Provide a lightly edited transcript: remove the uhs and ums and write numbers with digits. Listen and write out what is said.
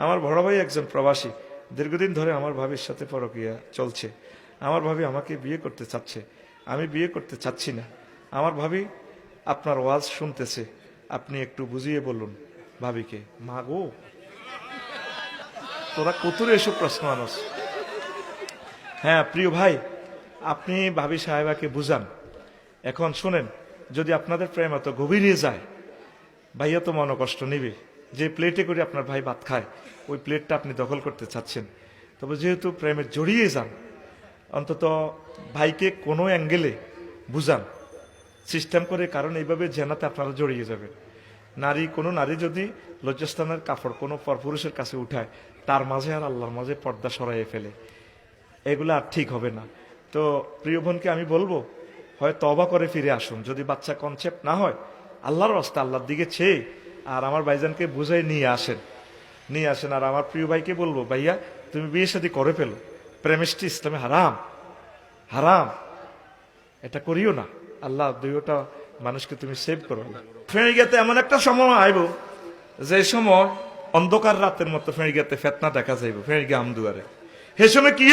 আমার বড় ভাই একজন প্রবাসী, দীর্ঘদিন ধরে আমার ভাবির সাথে পরকীয়া চলছে। আমার ভাবি আমাকে বিয়ে করতে চাচ্ছে, আমি বিয়ে করতে চাচ্ছি না। আমার ভাবি আপনার ওয়াজ শুনতেছে, আপনি একটু বুঝিয়ে বলুন ভাবিকে। মা গো, তোরা কতুরে এসব প্রশ্ন আনস। হ্যাঁ প্রিয় ভাই, আপনি ভাবি সাহেবাকে বুঝান। এখন শুনেন, যদি আপনাদের প্রেম এত গভীরে যায়, ভাইয়া তো মনে কষ্ট নিবে। যে প্লেটে করে আপনার ভাই ভাত খায়, ওই প্লেটটা আপনি দখল করতে চাচ্ছেন। তবে যেহেতু প্রেমে জড়িয়ে যান, অন্তত ভাইকে কোনো অ্যাঙ্গেলে বুঝান সিস্টেম করে, কারণ এইভাবে জেনাতে আপনারা জড়িয়ে যাবেন। কোনো নারী যদি লজ্জাস্থানের কাপড় কোনো পরপুরুষের কাছে উঠায়, তার মাঝে আর আল্লাহর মাঝে পর্দা সরাইয়ে ফেলে, এগুলো আর ঠিক হবে না। তো প্রিয় বোনকে আমি বলবো, হয় তওবা করে ফিরে আসুন। যদি বাচ্চা কনসেপ্ট না হয়, আল্লাহর রাস্তা, আল্লাহর দিকে চেয়ে আর আমার ভাইজানকে বুঝাই নিয়ে আসেন। আর আমার প্রিয় ভাইকে বলবো, ভাইয়া তুমি বিয়ে শাদী করে ফেলো, প্রেমিষ্টি ইসলামে হারাম, হারাম, এটা করিও না। আল্লাহ দুইটা মানুষকে তুমি সেভ করো। ফেরিঘাতে এমন একটা সময় আইব, যে সময় অন্ধকার রাতের মতো ফেরিঘাতে ফেতনা দেখা যাইব, ফেরিঘা আমদুয়ারে। সে সময় কি